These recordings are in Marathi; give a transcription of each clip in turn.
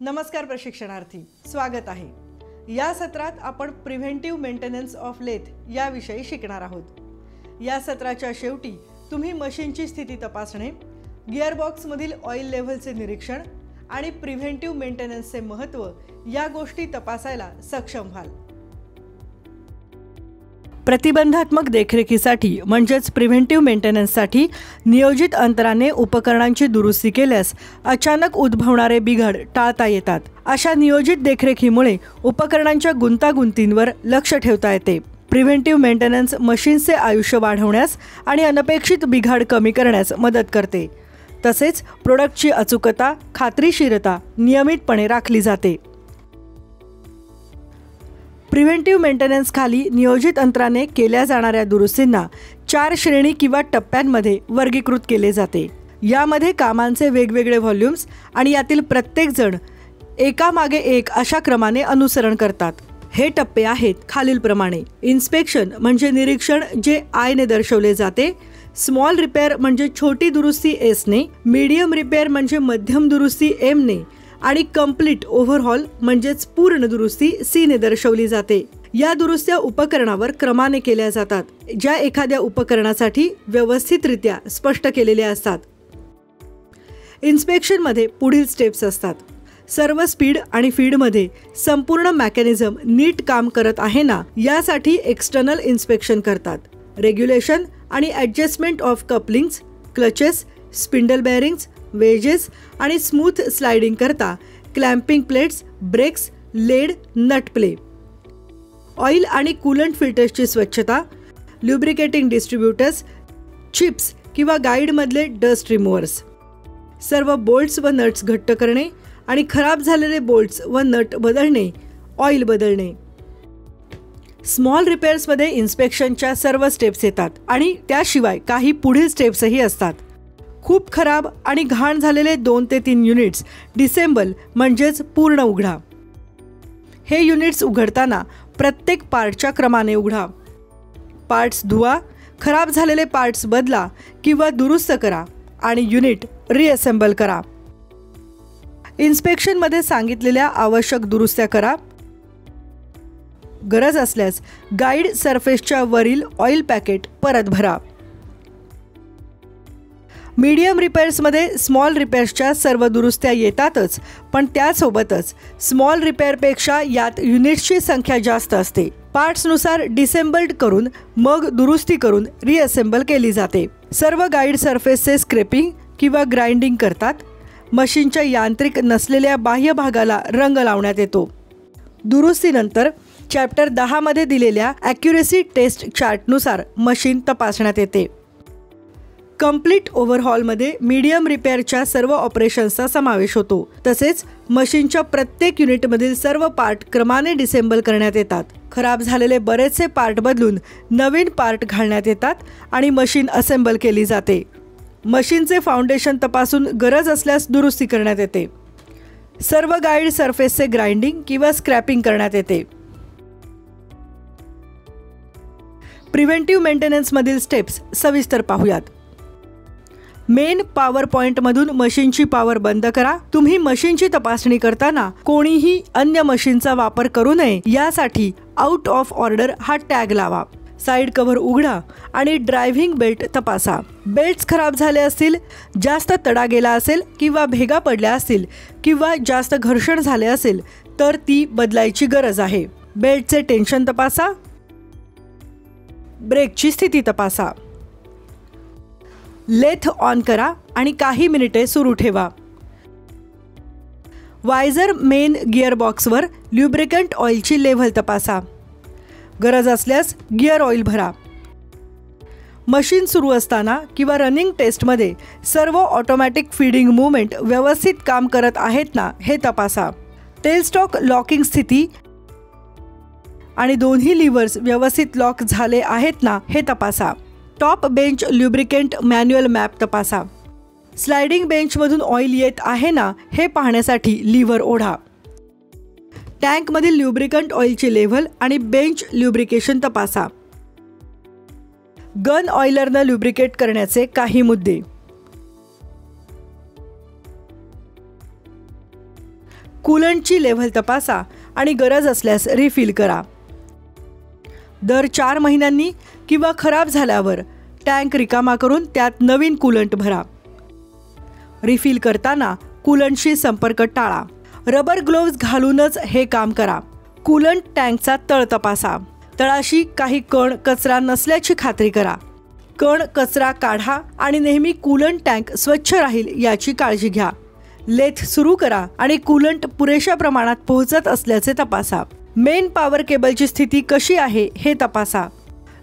नमस्कार प्रशिक्षणार्थी, स्वागत आहे। या सत्रात आपण प्रिव्हेंटिव्ह मेंटेनन्स ऑफ लेथ याविषयी शिकणार आहोत। या सत्राच्या शेवटी तुम्ही मशीनची स्थिती तपासणे, गिअरबॉक्समधील ऑइल लेव्हलचे निरीक्षण आणि प्रिव्हेंटिव्ह मेंटेनन्सचे महत्त्व या गोष्टी तपासायला सक्षम व्हाल। प्रतिबंधात्मक देखरेखीसाठी म्हणजेच प्रिव्हेंटिव्ह मेंटेनन्ससाठी नियोजित अंतराने उपकरणांची दुरुस्ती केल्यास अचानक उद्भवणारे बिघाड टाळता येतात। अशा नियोजित देखरेखीमुळे उपकरणांच्या गुंतागुंतींवर लक्ष ठेवता येते। प्रिव्हेंटिव्ह मेंटेनन्स मशीनचे आयुष्य वाढवण्यास आणि अनपेक्षित बिघाड कमी करण्यास मदत करते। तसेच प्रोडक्टची अचूकता, खात्रीशीरता नियमितपणे राखली जाते। प्रिव्हेंटिव्ह मेंटेनन्स खाली नियोजित अंतराने केल्या जाणाऱ्या दुरुस्तींना 4 श्रेणी किंवा टप्प्यांमध्ये वर्गीकृत केले जाते। यामध्ये कामांचे वेगवेगळे व्हॉल्यूम्स आणि यातील प्रत्येक जण एकामागे एक अशा क्रमाने अनुसरण करतात। हे टप्पे आहेत खालीलप्रमाणे: इन्स्पेक्शन म्हणजे निरीक्षण, जे आय ने दर्शवले जाते। स्मॉल रिपेअर म्हणजे छोटी दुरुस्ती एस ने, मीडियम रिपेअर म्हणजे मध्यम दुरुस्ती एम ने आणि कंप्लीट ओव्हरहॉल म्हणजेच पूर्ण दुरुस्ती सी ने दर्शवली जाते। या दुरुस्त्या उपकरणावर क्रमाने केल्या जातात, ज्या एखाद्या उपकरणासाठी व्यवस्थितरित्या स्पष्ट केलेल्या असतात। इन्स्पेक्शनमध्ये पुढील स्टेप्स असतात: सर्व स्पीड आणि फीडमध्ये संपूर्ण मेकॅनिझम नीट काम करत आहे ना यासाठी एक्सटर्नल इन्स्पेक्शन करतात। रेग्युलेशन आणि adjustment of couplings, clutches, spindle bearings, wedges आणि स्मूथ स्लाइडिंग करता clamping plates, brakes, lead, nut play. Oil आणि कूलंट फिल्टर्सची स्वच्छता, ल्युब्रिकेटिंग डिस्ट्रीब्युटर्स, चिप्स किंवा गाईडमधले डस्ट रिमूव्हर्स, सर्व बोल्ट्स व नट्स घट्ट करणे आणि खराब झालेले बोल्ट्स व नट बदलणे, ऑइल बदलणे। स्मॉल रिपेअर्समध्ये इन्स्पेक्शनच्या सर्व स्टेप्स येतात आणि त्याशिवाय काही पुढील स्टेप्सही असतात। खूप खराब आणि घाण झालेले 2 ते 3 युनिट्स डिसेंबल म्हणजेच पूर्ण उघडा। हे युनिट्स उघडताना प्रत्येक पार्टच्या क्रमाने उघडा। पार्ट्स धुवा, खराब झालेले पार्ट्स बदला किंवा दुरुस्त करा आणि युनिट रिअसेंबल करा। इन्स्पेक्शनमध्ये सांगितलेल्या आवश्यक दुरुस्त्या करा। गरज असल्यास गाईड सरफेसच्या वरील ऑइल पॅकेट परत भरा। मीडियम रिपेअर्समध्ये स्मॉल रिपेअर्सच्या सर्व दुरुस्त्या येतातच, पण त्यासोबतच स्मॉल रिपेअरपेक्षा यात युनिट्सची संख्या जास्त असते। पार्ट्सनुसार डिसेंबल्ड करून मग दुरुस्ती करून रिअसेंबल केली जाते। सर्व गाईड सरफेसचे स्क्रेपिंग किंवा ग्राइंडिंग करतात। मशीनच्या यांत्रिक नसलेल्या बाह्य भागाला रंग लावण्यात येतो। दुरुस्तीनंतर चॅप्टर 10 मध्ये दिलेल्या ॲक्युरेसी टेस्ट चार्टनुसार मशीन तपासण्यात येते। कंप्लीट ओव्हरहॉलमध्ये मीडियम रिपेअरच्या सर्व ऑपरेशन्सचा समावेश होतो। तसेच मशीनच्या प्रत्येक युनिटमधील सर्व पार्ट क्रमाने डिसेंबल करण्यात येतात। खराब झालेले बरेचसे पार्ट बदलून नवीन पार्ट घालण्यात येतात आणि मशीन असेंबल केली जाते। मशीनचे फाउंडेशन तपासून गरज असल्यास दुरुस्ती करण्यात येते। सर्व गाईड सरफेसचे ग्राइंडिंग किंवा स्क्रॅपिंग करण्यात येते। प्रिव्हेंटिव्ह मेंटेनन्समधील स्टेप्स सविस्तर पाहूयात। मेन पॉवर पॉइंटमधून मशीनची पॉवर बंद करा। तुम्ही मशीनची तपासणी करताना कोणीही अन्य मशीनचा वापर करू नये यासाठी आउट ऑफ ऑर्डर हा टॅग लावा। साईड कव्हर उघडा आणि ड्रायव्हिंग बेल्ट तपासा। बेल्ट्स खराब झाले असतील, जास्त तडा गेला असेल किंवा भेगा पडल्या असतील किंवा जास्त घर्षण झाले असेल तर ती बदलायची गरज आहे। बेल्टचे टेन्शन तपासा। ब्रेकची स्थिती तपासा। लेथ ऑन करा आणि काही मिनिटे सुरू ठेवा। वायझर मेन गिअरबॉक्सवर ल्युब्रिकंट ऑइलची लेव्हल तपासा। गरज असल्यास गिअर ऑइल भरा। मशीन सुरू असताना किंवा रनिंग टेस्टमध्ये सर्व ऑटोमॅटिक फीडिंग मूव्हमेंट व्यवस्थित काम करत आहेत ना हे तपासा। टेलस्टॉक लॉकिंग स्थिती आणि दोन्ही लिव्हर्स व्यवस्थित लॉक झाले आहेत ना हे तपासा। टॉप बेंच ल्युब्रिकेंट मॅन्युअल मॅप तपासा। स्लाइडिंग बेंचमधून ऑइल येत आहे ना हे पाहण्यासाठी लिव्हर ओढा। टँकमधील ल्युब्रिकंट ऑइलची लेव्हल आणि बेंच ल्युब्रिकेशन तपासा। गन ऑइलरनं ल्युब्रिकेट करण्याचे काही मुद्दे: कूलंटची लेव्हल तपासा आणि गरज असल्यास रिफिल करा. दर 4 महिन्यांनी किंवा खराब झाल्यावर टँक रिकामा करून त्यात नवीन कूलंट भरा. रिफिल करताना कूलंटशी संपर्क टाळा. रबर ग्लोव्ज घालूनच हे काम करा. कूलंट टँकचा तळ तपासा. तळाशी काही कण कचरा नसल्याची खात्री करा. कण कचरा काढा आणि नेहमी कूलंट टँक स्वच्छ राहील याची काळजी घ्या. लेथ सुरू करा आणि कूलंट पुरेशा प्रमाणात पोहोचत असल्याचे तपासा. मेन पॉवर केबलची स्थिती कशी आहे हे तपासा.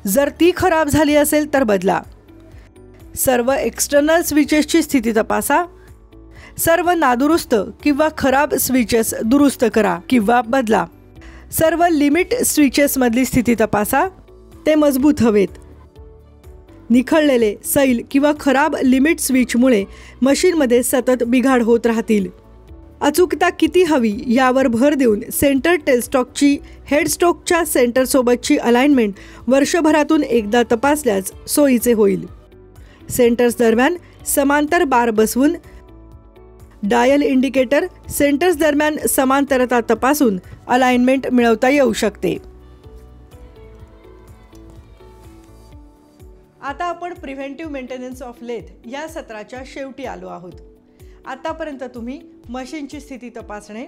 जर ती खराब झाली असेल तर बदला. सर्व एक्सटर्नल स्विचेसची स्थिती तपासा. सर्व नादुरुस्त किंवा खराब स्विचेस दुरुस्त करा किंवा बदला. सर्व लिमिट स्विचेसमधली स्थिती तपासा. ते मजबूत हवेत. निखळलेले, सैल किंवा खराब लिमिट स्विचमुळे मशीनमध्ये सतत बिघाड होत राहतील. अचूकता किती हवी यावर भर देऊन सेंटर टेलस्टॉकची हेडस्टॉकच्या सेंटरसोबतची अलाइनमेंट वर्षभरातून एकदा तपासल्यास सोयीचे होईल. सेंटर्स दरम्यान समांतर बार बसवून डायल इंडिकेटर सेंटर्स दरम्यान समांतरता तपासून अलाइनमेंट मिळवता येऊ शकते. आता आपण प्रिव्हेंटिव्ह मेंटेनन्स ऑफ लेथ या सत्राच्या शेवटी आलो आहोत. आतापर्यंत तुम्ही मशीनची स्थिती तपासणे,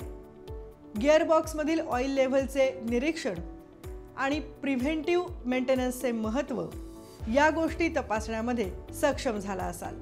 गिअरबॉक्समधील ऑइल लेव्हलचे निरीक्षण आणि प्रिव्हेंटिव्ह मेंटेनन्सचे महत्त्व या गोष्टी तपासण्यामध्ये सक्षम झाला असाल.